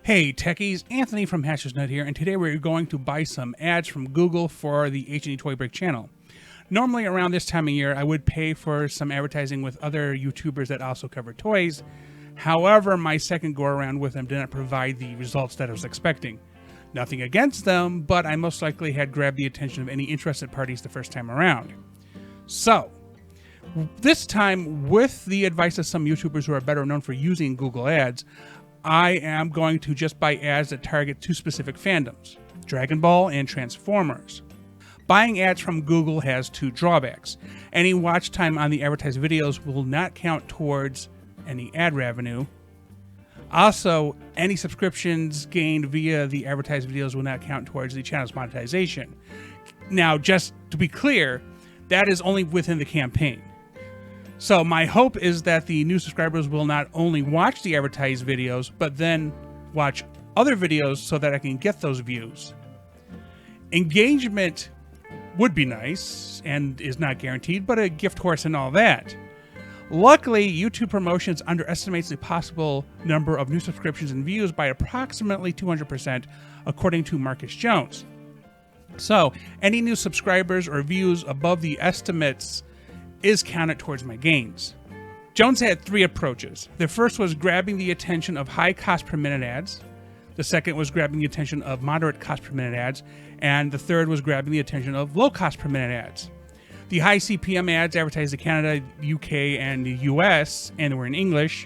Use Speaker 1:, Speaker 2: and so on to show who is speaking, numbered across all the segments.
Speaker 1: Hey techies, Anthony from Hatchersnut here, and today we're going to buy some ads from Google for the H&E TechBreak channel. Normally around this time of year, I would pay for some advertising with other YouTubers that also cover toys. However, my second go around with them did not provide the results that I was expecting. Nothing against them, but I most likely had grabbed the attention of any interested parties the first time around. So, this time, with the advice of some YouTubers who are better known for using Google Ads, I am going to just buy ads that target two specific fandoms, Dragon Ball and Transformers. Buying ads from Google has two drawbacks. Any watch time on the advertised videos will not count towards any ad revenue. Also, any subscriptions gained via the advertised videos will not count towards the channel's monetization. Now, just to be clear, that is only within the campaign. So my hope is that the new subscribers will not only watch the advertised videos, but then watch other videos so that I can get those views. Engagement would be nice and is not guaranteed, but a gift horse and all that. Luckily, YouTube Promotions underestimates the possible number of new subscriptions and views by approximately 200%, according to Marcus Jones. So any new subscribers or views above the estimates is counted towards my gains. Jones had three approaches. The first was grabbing the attention of high cost per minute ads. The second was grabbing the attention of moderate cost per minute ads. And the third was grabbing the attention of low cost per minute ads. The high CPM ads advertised in Canada, UK, and the US, and were in English.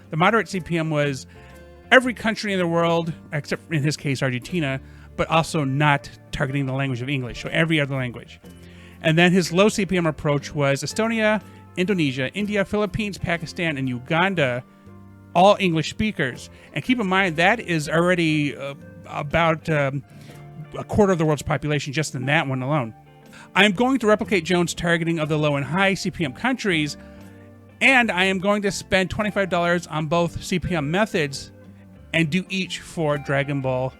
Speaker 1: The moderate CPM was every country in the world, except in his case, Argentina, but also not targeting the language of English, so every other language. And then his low CPM approach was Estonia, Indonesia, India, Philippines, Pakistan, and Uganda, all English speakers. And keep in mind, that is already about a quarter of the world's population just in that one alone. I'm going to replicate Jones' targeting of the low and high CPM countries, and I am going to spend $25 on both CPM methods and do each for Dragon Ball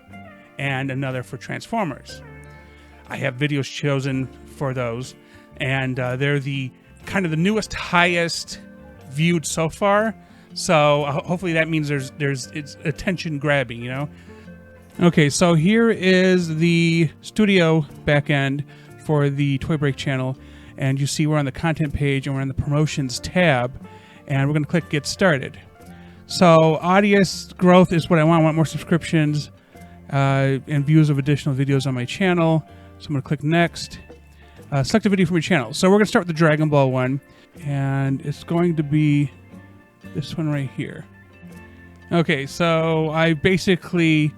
Speaker 1: and another for Transformers. I have videos chosen for those, and they're the kind of the newest, highest viewed so far. So hopefully that means it's attention grabbing, you know. Okay, so here is the studio backend for the TechBreak channel, and you see we're on the content page and we're on the promotions tab, and we're going to click get started. So audience growth is what I want. I want more subscriptions and views of additional videos on my channel. So I'm going to click next. Select a video from your channel. So we're going to start with the Dragon Ball one, and it's going to be this one right here. Okay, so I basically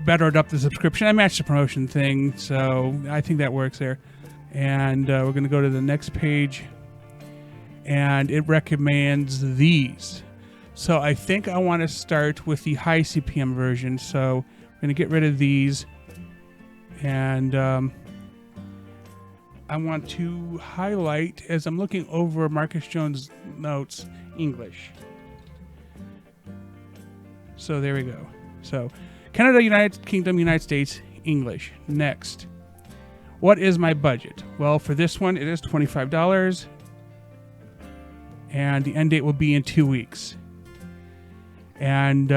Speaker 1: bettered up the subscription. I matched the promotion thing, so I think that works there. And we're going to go to the next page, and it recommends these. So I think I want to start with the high CPM version. So I'm going to get rid of these, and I want to highlight, as I'm looking over Marcus Jones' notes, English. So there we go. So Canada, United Kingdom, United States, English. Next. What is my budget? Well, for this one, it is $25. And the end date will be in 2 weeks. And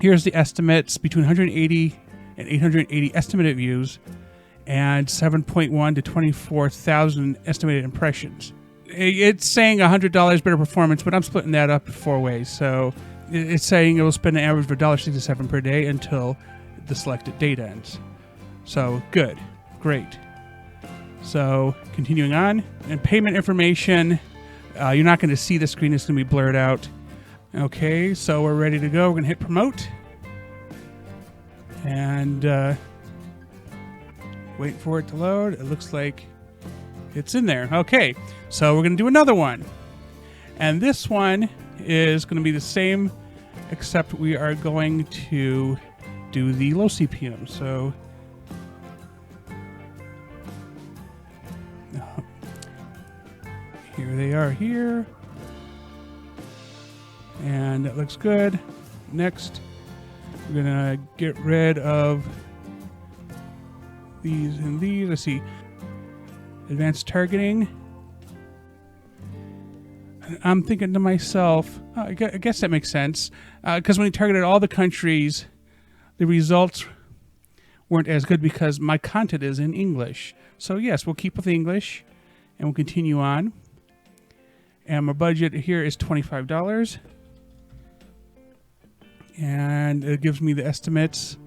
Speaker 1: here's the estimates between 180 and 880 estimated views, and 7.1 to 24,000 estimated impressions. It's saying $100 better performance, but I'm splitting that up 4 ways. So it's saying it will spend an average of $1.67 per day until the selected date ends. So good, great. So continuing on, and payment information, you're not going to see the screen, it's going to be blurred out. Okay, so we're ready to go. We're going to hit promote. And wait for it to load. It looks like it's in there. Okay, so we're going to do another one. And this one is going to be the same, except we are going to do the low CPM. So here they are here. And that looks good. Next, we're going to get rid of these and these. Let's see. Advanced targeting. I'm thinking to myself, I guess that makes sense. Because when we targeted all the countries, the results weren't as good because my content is in English. So yes, we'll keep with English and we'll continue on. And my budget here is $25. And it gives me the estimates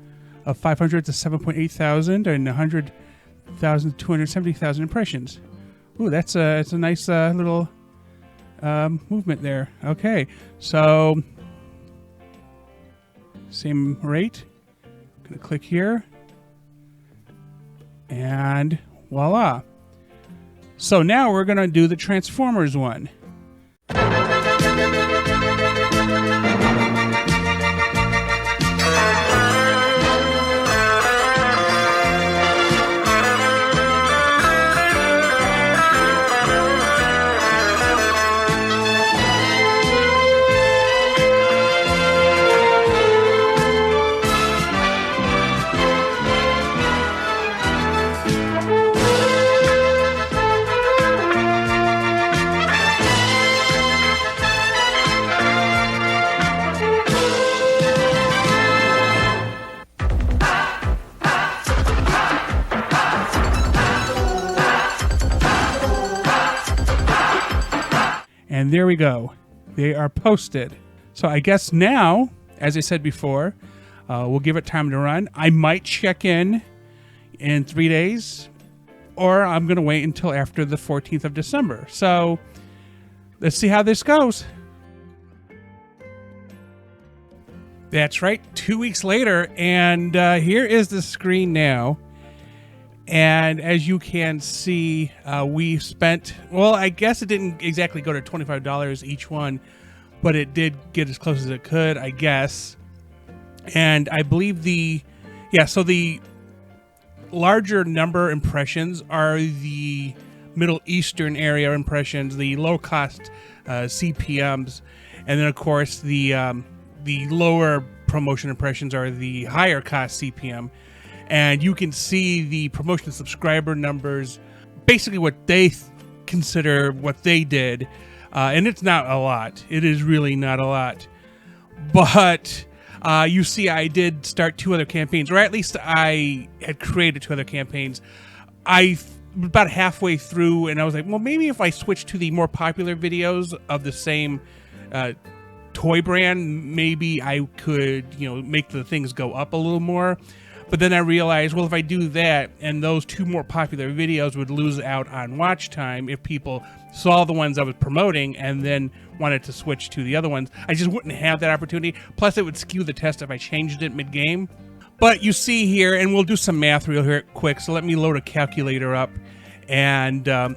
Speaker 1: of 500 to 7.8 thousand and 100,000 to 270,000 impressions. Ooh, it's a nice little movement there. Okay, so same rate. I'm gonna click here, and voila. So now we're gonna do the Transformers one. And there we go. They are posted. So I guess now, as I said before, we'll give it time to run. I might check in 3 days, or I'm going to wait until after the 14th of December. So let's see how this goes. That's right, 2 weeks later, and here is the screen now. And as you can see, we spent, well, I guess it didn't exactly go to $25 each one, but it did get as close as it could, I guess. And I believe the larger number impressions are the Middle Eastern area impressions, the low cost CPMs, and then of course the lower promotion impressions are the higher cost CPM. And you can see the promotion subscriber numbers, basically what they consider what they did. And it's not a lot. It is really not a lot. But you see I did start 2 other campaigns, or at least I had created 2 other campaigns. I about halfway through, and I was like, well, maybe if I switch to the more popular videos of the same toy brand, maybe I could, make the things go up a little more. But then I realized, well, if I do that, and those 2 more popular videos would lose out on watch time if people saw the ones I was promoting and then wanted to switch to the other ones. I just wouldn't have that opportunity. Plus, it would skew the test if I changed it mid-game. But you see here, and we'll do some math real quick, so let me load a calculator up. And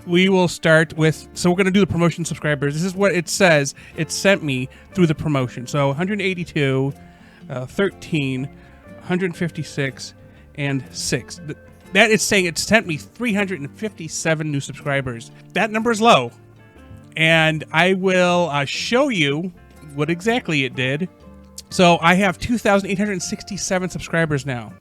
Speaker 1: we will start with, so we're going to do the promotion subscribers. This is what it says it sent me through the promotion. So 182, 13, 156, and 6. That is saying it sent me 357 new subscribers. That number is low. And I will show you what exactly it did. So I have 2,867 subscribers now.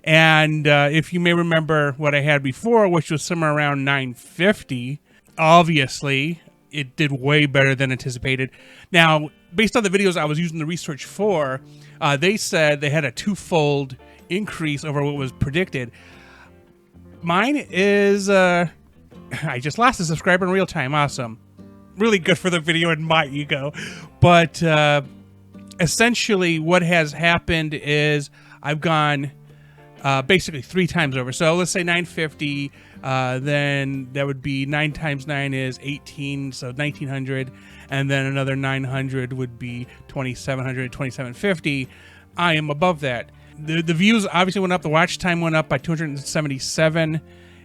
Speaker 1: And if you may remember what I had before, which was somewhere around 950, obviously it did way better than anticipated. Now, based on the videos I was using the research for, they said they had a 2-fold increase over what was predicted. Mine is, I just lost a subscriber in real time. Awesome. Really good for the video and my ego. But essentially what has happened is I've gone basically 3 times over. So let's say 950, then that would be 9 times 9 is 18, so 1900, and then another 900 would be 2700, 2750. I am above that. The views obviously went up, the watch time went up by 277,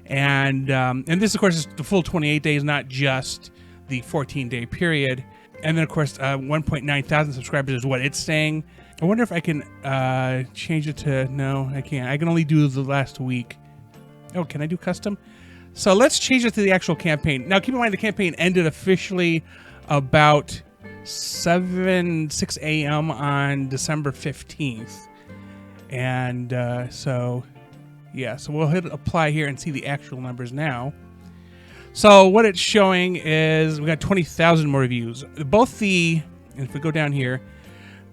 Speaker 1: and this of course is the full 28 days, not just the 14-day period. And then of course 1.9 thousand subscribers is what it's saying. I wonder if I can change it to, no, I can't. I can only do the last week. Oh, can I do custom? So let's change it to the actual campaign. Now, keep in mind the campaign ended officially about 6 a.m. on December 15th. And so we'll hit apply here and see the actual numbers now. So what it's showing is we got 20,000 more views. If we go down here,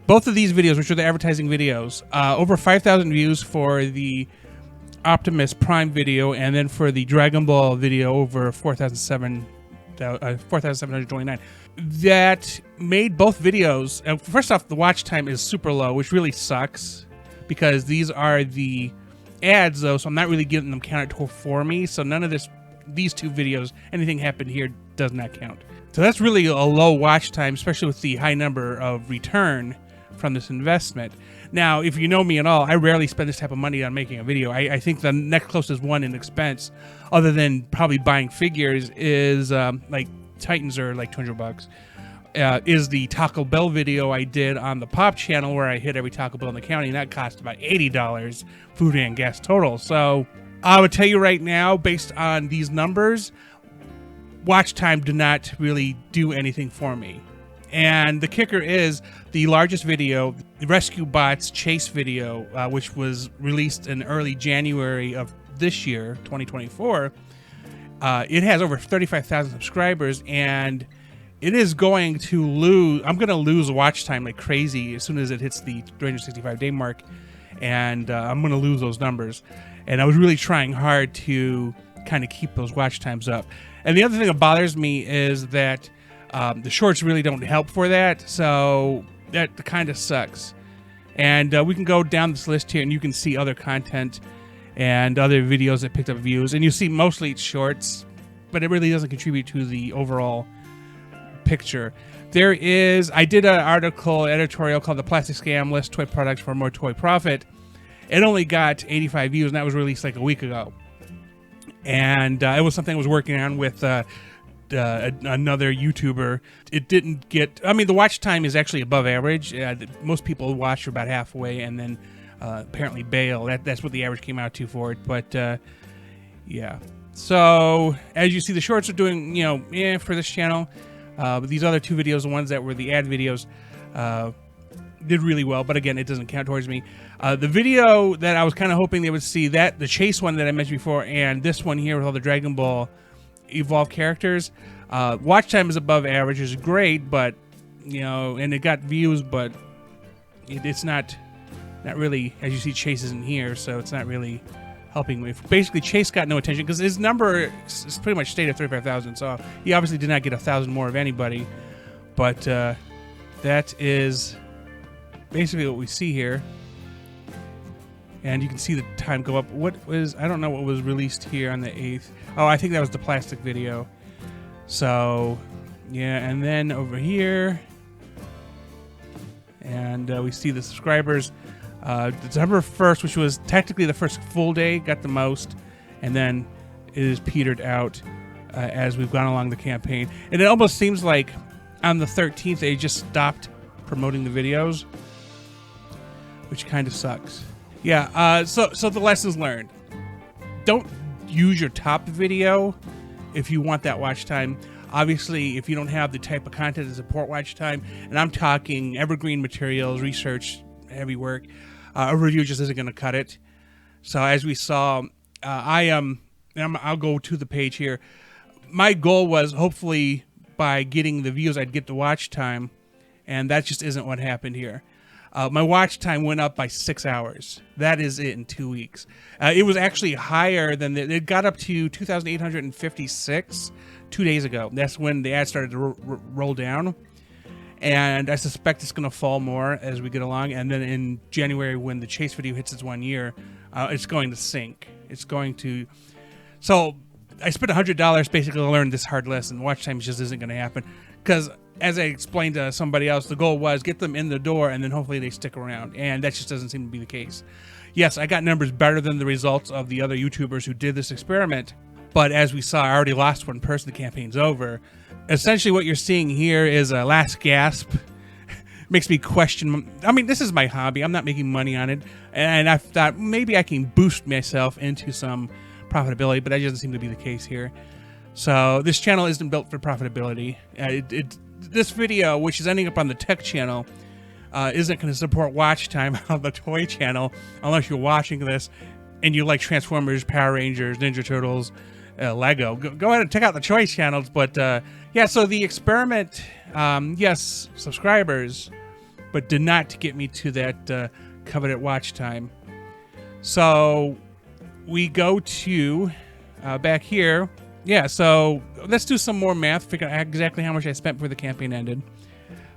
Speaker 1: both of these videos, which are the advertising videos, over 5,000 views for the Optimus Prime video, and then for the Dragon Ball video, over 4,729. That made both videos. First off, the watch time is super low, which really sucks because these are the ads, though, so I'm not really getting them counted for me. So none of these two videos, anything happened here does not count. So that's really a low watch time, especially with the high number of return from this investment. Now, if you know me at all, I rarely spend this type of money on making a video. I think the next closest one in expense, other than probably buying figures, is like Titans are like $200. Is the Taco Bell video I did on the Pop channel where I hit every Taco Bell in the county, and that cost about $80, food and gas total. So I would tell you right now, based on these numbers, watch time did not really do anything for me. And the kicker is the largest video, the Rescue Bots Chase video, which was released in early January of this year, 2024. It has over 35,000 subscribers, and it is going to lose. I'm going to lose watch time like crazy as soon as it hits the 365-day mark, and I'm going to lose those numbers. And I was really trying hard to kind of keep those watch times up. And the other thing that bothers me is that the shorts really don't help for that, so that kind of sucks. And we can go down this list here, and you can see other content and other videos that picked up views. And you see mostly it's shorts, but it really doesn't contribute to the overall picture. I did an article, editorial, called The Plastic Scam Lists Toy Products for More Toy Profit. It only got 85 views, and that was released like a week ago. And it was something I was working on with another YouTuber. It didn't get, I mean, the watch time is actually above average. Most people watch for about halfway and then apparently bail. That's what the average came out to for it. But yeah. So as you see, the shorts are doing, for this channel. But these other two videos, the ones that were the ad videos, did really well. But again, it doesn't count towards me. The video that I was kind of hoping they would see, the chase one that I mentioned before, and this one here with all the Dragon Ball evolved characters, watch time is above average, is great, but and it got views, but it's not really, as you see, Chase isn't here, so it's not really helping me. Basically, Chase got no attention because his number is pretty much stayed at 35,000, so he obviously did not get 1,000 more of anybody. But that is basically what we see here. And you can see the time go up. I don't know what was released here on the 8th. Oh, I think that was the plastic video. So, yeah, and then over here, and we see the subscribers. December 1st, which was technically the first full day, got the most, and then it is petered out as we've gone along the campaign. And it almost seems like on the 13th, they just stopped promoting the videos, which kind of sucks. Yeah, so the lessons learned. Don't use your top video if you want that watch time. Obviously, if you don't have the type of content to support watch time, and I'm talking evergreen materials, research, heavy work, a review just isn't going to cut it. So as we saw, I'll go to the page here. My goal was hopefully by getting the views, I'd get the watch time, and that just isn't what happened here. My watch time went up by 6 hours. That is it in 2 weeks. It was actually higher than it got up to 2,856 2 days ago. That's when the ad started to roll down. And I suspect it's going to fall more as we get along. And then in January, when the Chase video hits its 1 year, it's going to sink. It's going to... So I spent $100 basically to learn this hard lesson. Watch time just isn't going to happen. Because as I explained to somebody else, the goal was get them in the door and then hopefully they stick around. And that just doesn't seem to be the case. Yes, I got numbers better than the results of the other YouTubers who did this experiment. But as we saw, I already lost one person. The campaign's over. Essentially what you're seeing here is a last gasp. Makes me question. I mean, this is my hobby. I'm not making money on it. And I thought maybe I can boost myself into some profitability, but that doesn't seem to be the case here. So this channel isn't built for profitability. This video, which is ending up on the tech channel, isn't going to support watch time on the toy channel unless you're watching this and you like Transformers, Power Rangers, Ninja Turtles, Lego. Go ahead and check out the choice channels. But yeah, so the experiment, yes, subscribers, but did not get me to that coveted watch time. So we go to back here. Yeah, so let's do some more math, figure out exactly how much I spent before the campaign ended.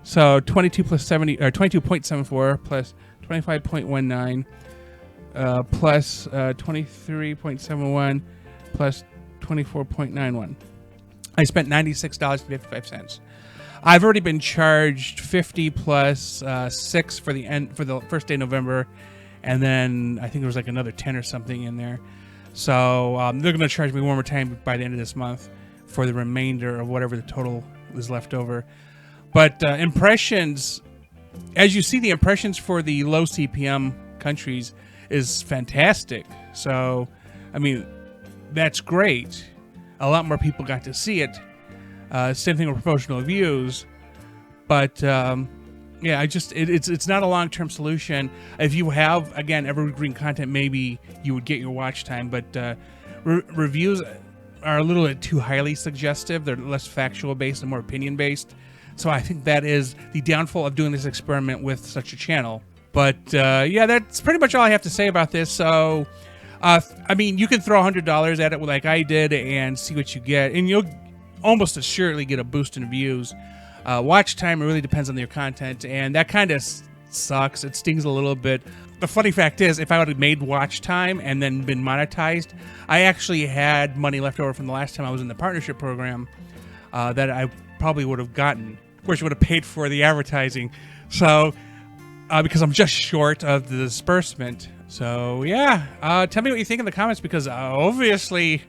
Speaker 1: So 22 plus 70, or 22.74 plus 25.19 plus 23.71 plus 24.91. I spent $96.55. I've already been charged 50 plus 6 for the first day of November, and then I think there was like another 10 or something in there. So they're going to charge me one more time by the end of this month for the remainder of whatever the total is left over. But impressions, as you see, the impressions for the low CPM countries is fantastic. So, I mean, that's great. A lot more people got to see it. Same thing with promotional views. But yeah, it's not a long-term solution. If you have, again, evergreen content, maybe you would get your watch time. But reviews are a little bit too highly suggestive. They're less factual based and more opinion based. So I think that is the downfall of doing this experiment with such a channel. But yeah, that's pretty much all I have to say about this. So, I mean, you can throw $100 at it like I did and see what you get. And you'll almost assuredly get a boost in views. Watch time really depends on your content. And that kind of sucks. It stings a little bit. The funny fact is, if I would have made watch time and then been monetized, I actually had money left over from the last time I was in the partnership program that I probably would have gotten. Of course, you would have paid for the advertising. So, because I'm just short of the disbursement. So, yeah. Tell me what you think in the comments, because obviously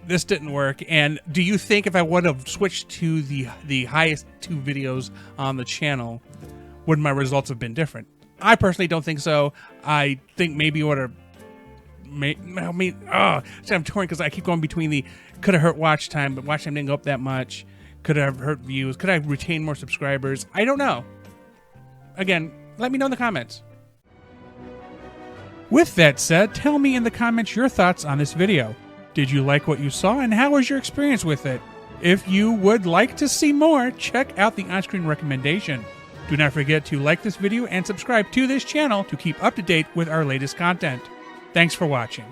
Speaker 1: this didn't work. And do you think if I would have switched to the highest 2 videos on the channel, would my results have been different? I personally don't think so. I think maybe it would have see, I'm torn because I keep going between the could have hurt watch time, but watch time didn't go up that much. Could have hurt views. Could I have retained more subscribers? I don't know. Again, let me know in the comments. With that said, tell me in the comments your thoughts on this video. Did you like what you saw, and how was your experience with it? If you would like to see more, check out the on-screen recommendation. Do not forget to like this video and subscribe to this channel to keep up to date with our latest content. Thanks for watching.